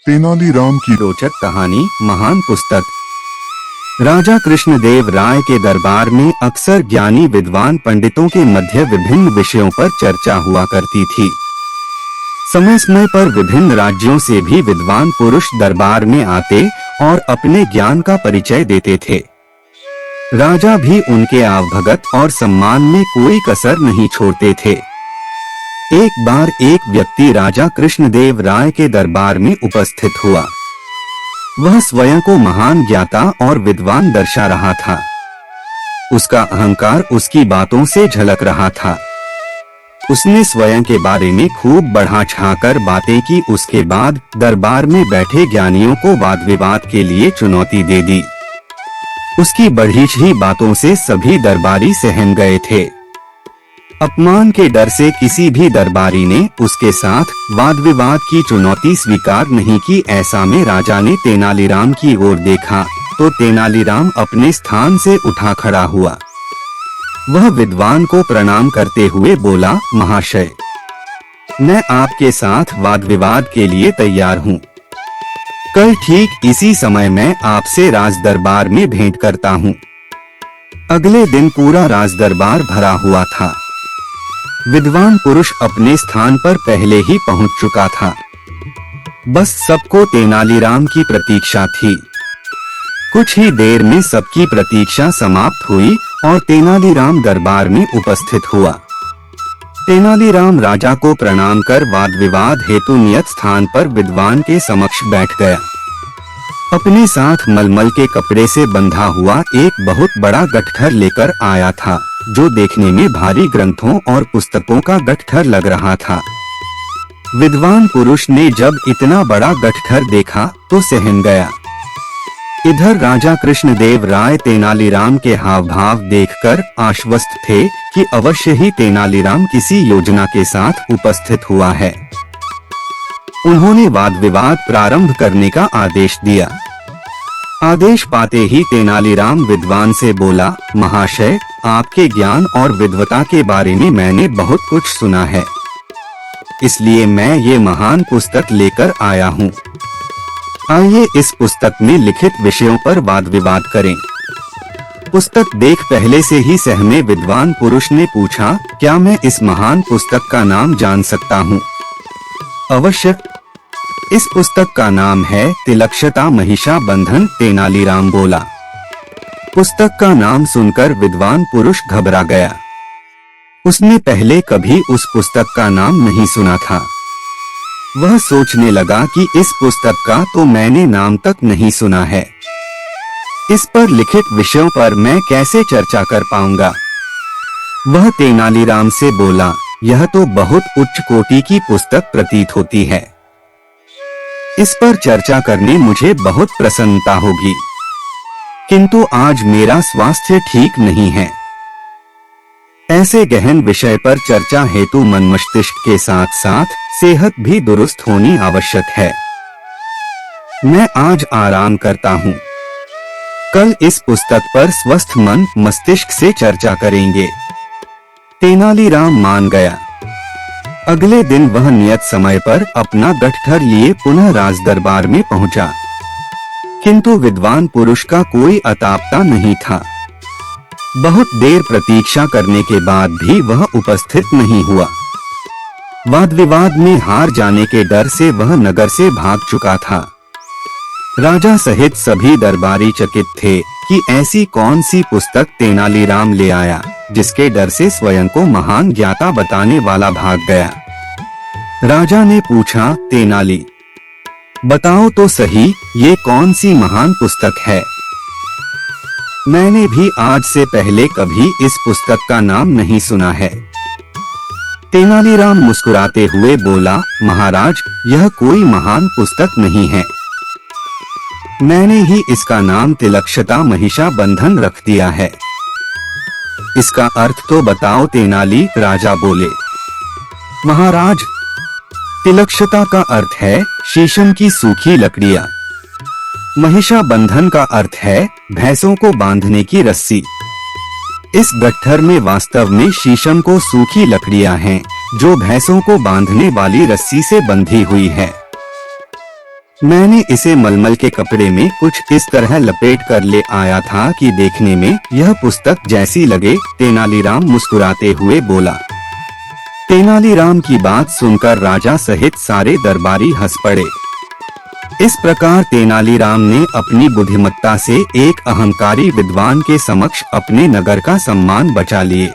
तेनालीराम की रोचक कहानी। महान पुस्तक। राजा कृष्णदेव राय के दरबार में अक्सर ज्ञानी विद्वान पंडितों के मध्य विभिन्न विषयों पर चर्चा हुआ करती थी। समय समय पर विभिन्न राज्यों से भी विद्वान पुरुष दरबार में आते और अपने ज्ञान का परिचय देते थे। राजा भी उनके आवभगत और सम्मान में कोई कसर नहीं छोड़ते थे। एक बार एक व्यक्ति राजा कृष्णदेव राय के दरबार में उपस्थित हुआ। वह स्वयं को महान ज्ञाता और विद्वान दर्शा रहा था। उसका अहंकार उसकी बातों से झलक रहा था। उसने स्वयं के बारे में खूब बढ़ा चढ़ाकर बातें की। उसके बाद दरबार में बैठे ज्ञानियों को वाद विवाद के लिए चुनौती दे दी। उसकी बढ़ी ही बातों से सभी दरबारी सहम गए थे। अपमान के डर से किसी भी दरबारी ने उसके साथ वाद विवाद की चुनौती स्वीकार नहीं की। ऐसा में राजा ने तेनालीराम की ओर देखा तो तेनालीराम अपने स्थान से उठा खड़ा हुआ। वह विद्वान को प्रणाम करते हुए बोला, महाशय, मैं आपके साथ वाद विवाद के लिए तैयार हूँ। कल ठीक इसी समय मैं आपसे राज दरबार में भेंट करता हूँ। अगले दिन पूरा राज दरबार भरा हुआ था। विद्वान पुरुष अपने स्थान पर पहले ही पहुंच चुका था। बस सबको तेनालीराम की प्रतीक्षा थी। कुछ ही देर में सबकी प्रतीक्षा समाप्त हुई और तेनालीराम दरबार में उपस्थित हुआ। तेनालीराम राजा को प्रणाम कर वाद विवाद हेतु नियत स्थान पर विद्वान के समक्ष बैठ गया। अपने साथ मलमल के कपड़े से बंधा हुआ एक बहुत बड़ा गठर लेकर आया था, जो देखने में भारी ग्रंथों और पुस्तकों का गठर लग रहा था। विद्वान पुरुष ने जब इतना बड़ा गठर देखा तो सहम गया। इधर राजा कृष्णदेव राय तेनालीराम के हाव भाव देखकर आश्वस्त थे कि अवश्य ही तेनालीराम किसी योजना के साथ उपस्थित हुआ है। उन्होंने वाद विवाद प्रारंभ करने का आदेश दिया। आदेश पाते ही तेनालीराम विद्वान से बोला, महाशय, आपके ज्ञान और विद्वता के बारे में मैंने बहुत कुछ सुना है, इसलिए मैं ये महान पुस्तक लेकर आया हूँ। आइए इस पुस्तक में लिखित विषयों पर वाद विवाद करें। पुस्तक देख पहले से ही सहमे विद्वान पुरुष ने पूछा, क्या मैं इस महान पुस्तक का नाम जान सकता हूँ? अवश्य। इस पुस्तक का नाम है तिलक्षता महिषा बंधन। तेनालीराम बोला। पुस्तक का नाम सुनकर विद्वान पुरुष घबरा गया। उसने पहले कभी उस पुस्तक का नाम नहीं सुना था। वह सोचने लगा कि इस पुस्तक का तो मैंने नाम तक नहीं सुना है। इस पर लिखित विषयों पर मैं कैसे चर्चा कर पाऊंगा? वह तेनालीराम से बोला, यह तो बहुत उच्च कोटि की पुस्तक प्रतीत होती है। इस पर चर्चा करने मुझे बहुत प्रसन्नता होगी, किंतु आज मेरा स्वास्थ्य ठीक नहीं है। ऐसे गहन विषय पर चर्चा हेतु मन मस्तिष्क के साथ साथ सेहत भी दुरुस्त होनी आवश्यक है। मैं आज आराम करता हूँ। कल इस पुस्तक पर स्वस्थ मन मस्तिष्क से चर्चा करेंगे। तेनालीराम मान गया। अगले दिन वह नियत समय पर अपना गठर लिए पुनः राज दरबार में पहुंचा, किंतु विद्वान पुरुष का कोई अतापता नहीं था। बहुत देर प्रतीक्षा करने के बाद भी वह उपस्थित नहीं हुआ। वाद विवाद में हार जाने के डर से वह नगर से भाग चुका था। राजा सहित सभी दरबारी चकित थे कि ऐसी कौन सी पुस्तक तेनालीराम ले आया, जिसके डर से स्वयं को महान ज्ञाता बताने वाला भाग गया। राजा ने पूछा, तेनाली, बताओ तो सही, ये कौन सी महान पुस्तक है? मैंने भी आज से पहले कभी इस पुस्तक का नाम नहीं सुना है। तेनालीराम मुस्कुराते हुए बोला, महाराज, यह कोई महान पुस्तक नहीं है। मैंने ही इसका नाम तिलक्षता महिषा बंधन रख दिया है। इसका अर्थ तो बताओ तेनाली। राजा बोले, महाराज, तिलक्षता का अर्थ है शीशम की सूखी लकड़ियां। महिषा बंधन का अर्थ है भैंसों को बांधने की रस्सी। इस गट्ठर में वास्तव में शीशम को सूखी लकड़ियां हैं, जो भैंसों को बांधने वाली रस्सी से बंधी हुई है। मैंने इसे मलमल के कपड़े में कुछ इस तरह लपेट कर ले आया था कि देखने में यह पुस्तक जैसी लगे। तेनालीराम मुस्कुराते हुए बोला। तेनालीराम की बात सुनकर राजा सहित सारे दरबारी हंस पड़े। इस प्रकार तेनालीराम ने अपनी बुद्धिमत्ता से एक अहंकारी विद्वान के समक्ष अपने नगर का सम्मान बचा लिए।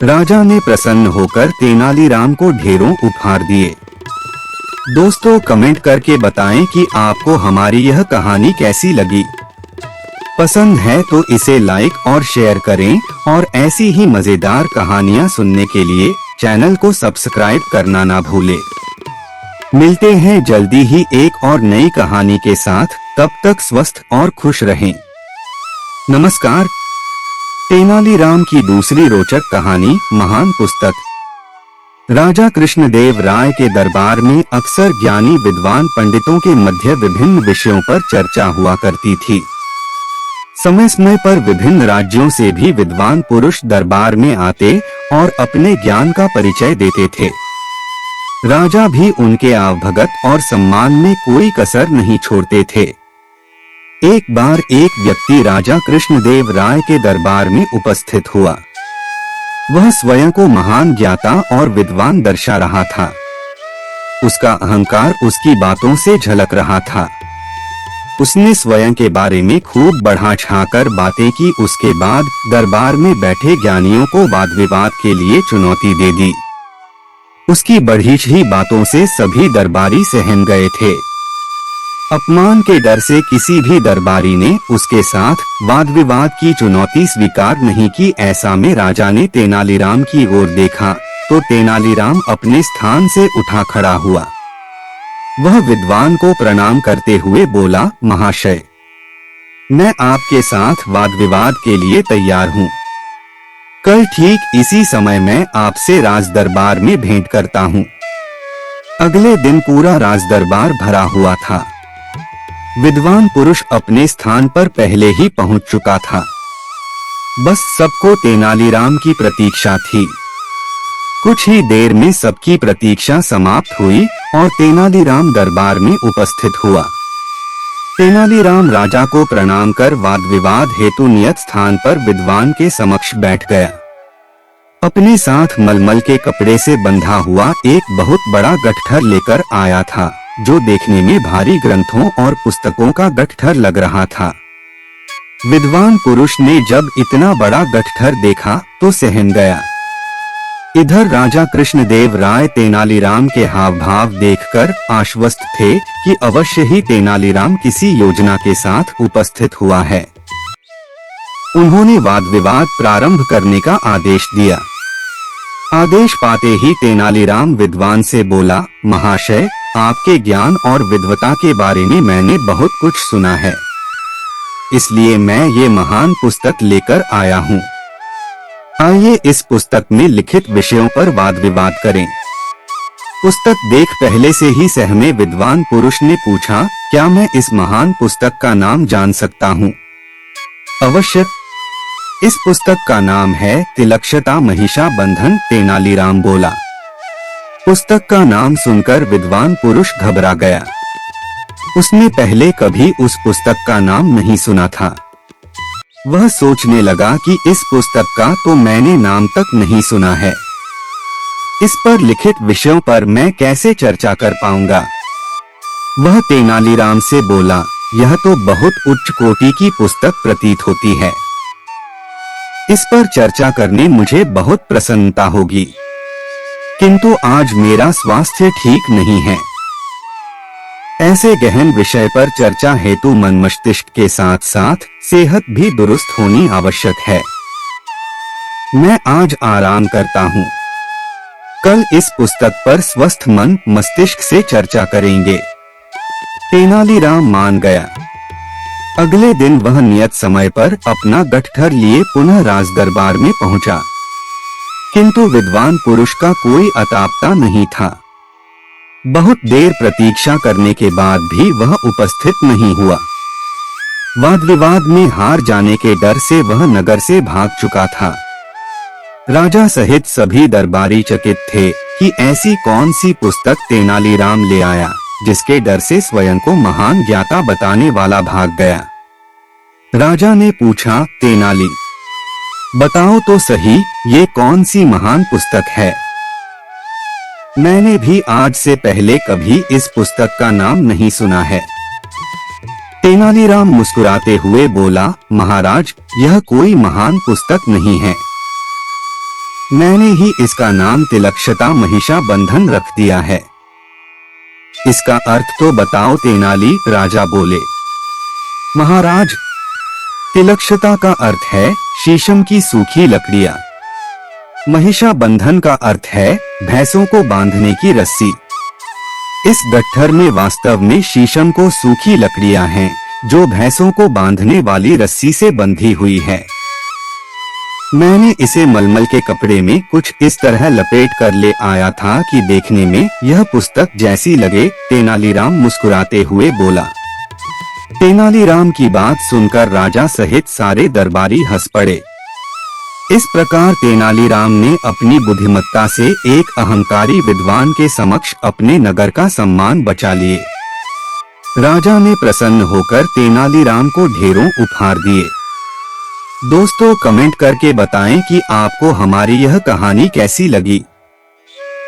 राजा ने प्रसन्न होकर तेनालीराम को ढेरों उपहार दिए। दोस्तों, कमेंट करके बताएं कि आपको हमारी यह कहानी कैसी लगी। पसंद है तो इसे लाइक और शेयर करें और ऐसी ही मजेदार कहानियां सुनने के लिए चैनल को सब्सक्राइब करना ना भूलें। मिलते हैं जल्दी ही एक और नई कहानी के साथ। तब तक स्वस्थ और खुश रहें। नमस्कार। तेनालीराम की दूसरी रोचक कहानी महान पुस्तक। राजा कृष्णदेव राय के दरबार में अक्सर ज्ञानी विद्वान पंडितों के मध्य विभिन्न विषयों पर चर्चा हुआ करती थी। समय समय पर विभिन्न राज्यों से भी विद्वान पुरुष दरबार में आते और अपने ज्ञान का परिचय देते थे। राजा भी उनके आवभगत और सम्मान में कोई कसर नहीं छोड़ते थे। एक बार एक व्यक्ति राजा कृष्णदेव राय के दरबार में उपस्थित हुआ। वह स्वयं को महान ज्ञाता और विद्वान दर्शा रहा था। उसका अहंकार उसकी बातों से झलक रहा था। उसने स्वयं के बारे में खूब बढ़ा चढ़ाकर बातें की। उसके बाद दरबार में बैठे ज्ञानियों को वाद विवाद के लिए चुनौती दे दी। उसकी बढ़ी ही बातों से सभी दरबारी सहम गए थे। अपमान के डर से किसी भी दरबारी ने उसके साथ वाद विवाद की चुनौती स्वीकार नहीं की। ऐसा में राजा ने तेनालीराम की ओर देखा तो तेनालीराम अपने स्थान से उठा खड़ा हुआ। वह विद्वान को प्रणाम करते हुए बोला, महाशय, मैं आपके साथ वाद विवाद के लिए तैयार हूँ। कल ठीक इसी समय मैं आपसे राज दरबार में भेंट करता हूँ। अगले दिन पूरा राज दरबार भरा हुआ था। विद्वान पुरुष अपने स्थान पर पहले ही पहुंच चुका था। बस सबको तेनालीराम की प्रतीक्षा थी। कुछ ही देर में सबकी प्रतीक्षा समाप्त हुई और तेनालीराम दरबार में उपस्थित हुआ। तेनालीराम राजा को प्रणाम कर वाद विवाद हेतु नियत स्थान पर विद्वान के समक्ष बैठ गया। अपने साथ मलमल के कपड़े से बंधा हुआ एक बहुत बड़ा गठर लेकर आया था, जो देखने में भारी ग्रंथों और पुस्तकों का गठर लग रहा था। विद्वान पुरुष ने जब इतना बड़ा गठर देखा तो सहम गया। इधर राजा कृष्णदेव राय तेनालीराम के हाव भाव देखकर आश्वस्त थे कि अवश्य ही तेनालीराम किसी योजना के साथ उपस्थित हुआ है। उन्होंने वाद विवाद प्रारंभ करने का आदेश दिया। आदेश पाते ही तेनालीराम विद्वान से बोला, महाशय, आपके ज्ञान और विद्वता के बारे में मैंने बहुत कुछ सुना है, इसलिए मैं ये महान पुस्तक लेकर आया हूँ। आइए इस पुस्तक में लिखित विषयों पर वाद विवाद करें। पुस्तक देख पहले से ही सहमे विद्वान पुरुष ने पूछा, क्या मैं इस महान पुस्तक का नाम जान सकता हूँ? अवश्य। इस पुस्तक का नाम है तिलक्षता महिषा बंधन। तेनालीराम बोला। पुस्तक का नाम सुनकर विद्वान पुरुष घबरा गया। उसने पहले कभी उस पुस्तक का नाम नहीं सुना था। वह सोचने लगा कि इस पुस्तक का तो मैंने नाम तक नहीं सुना है। इस पर लिखित विषयों पर मैं कैसे चर्चा कर पाऊंगा? वह तेनालीराम से बोला, यह तो बहुत उच्च कोटि की पुस्तक प्रतीत होती है। इस पर चर्चा करने मुझे बहुत प्रसन्नता होगी, किंतु आज मेरा स्वास्थ्य ठीक नहीं है। ऐसे गहन विषय पर चर्चा हेतु मन मस्तिष्क के साथ साथ सेहत भी दुरुस्त होनी आवश्यक है। मैं आज आराम करता हूँ। कल इस पुस्तक पर स्वस्थ मन मस्तिष्क से चर्चा करेंगे। तेनालीराम मान गया। अगले दिन वह नियत समय पर अपना गठर लिए पुनः राज दरबार में पहुंचा, किंतु विद्वान पुरुष का कोई अतापता नहीं था। बहुत देर प्रतीक्षा करने के बाद भी वह उपस्थित नहीं हुआ। वाद विवाद में हार जाने के डर से वह नगर से भाग चुका था। राजा सहित सभी दरबारी चकित थे कि ऐसी कौन सी पुस्तक तेनालीराम ले आया जिसके डर से स्वयं को महान ज्ञाता बताने वाला भाग गया। राजा ने पूछा, तेनाली, बताओ तो सही, ये कौन सी महान पुस्तक है? मैंने भी आज से पहले कभी इस पुस्तक का नाम नहीं सुना है। तेनालीराम मुस्कुराते हुए बोला, महाराज, यह कोई महान पुस्तक नहीं है। मैंने ही इसका नाम तिलक्षता महिषा बंधन रख दिया है। इसका अर्थ तो बताओ तेनाली, राजा बोले। महाराज, तिलक्षता का अर्थ है शीशम की सूखी लकड़ियां। महिषा बंधन का अर्थ है भैंसों को बांधने की रस्सी। इस गट्ठर में वास्तव में शीशम को सूखी लकड़ियां हैं, जो भैंसों को बांधने वाली रस्सी से बंधी हुई है। मैंने इसे मलमल के कपड़े में कुछ इस तरह लपेट कर ले आया था कि देखने में यह पुस्तक जैसी लगे। तेनालीराम मुस्कुराते हुए बोला। तेनालीराम की बात सुनकर राजा सहित सारे दरबारी हंस पड़े। इस प्रकार तेनालीराम ने अपनी बुद्धिमत्ता से एक अहंकारी विद्वान के समक्ष अपने नगर का सम्मान बचा लिए। राजा ने प्रसन्न होकर तेनालीराम को ढेरों उपहार दिए। दोस्तों, कमेंट करके बताएं कि आपको हमारी यह कहानी कैसी लगी।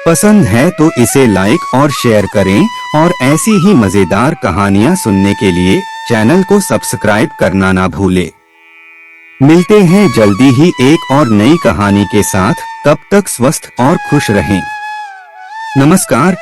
पसंद है तो इसे लाइक और शेयर करें और ऐसी ही मजेदार कहानियां सुनने के लिए चैनल को सब्सक्राइब करना ना भूलें। मिलते हैं जल्दी ही एक और नई कहानी के साथ। तब तक स्वस्थ और खुश रहें। नमस्कार।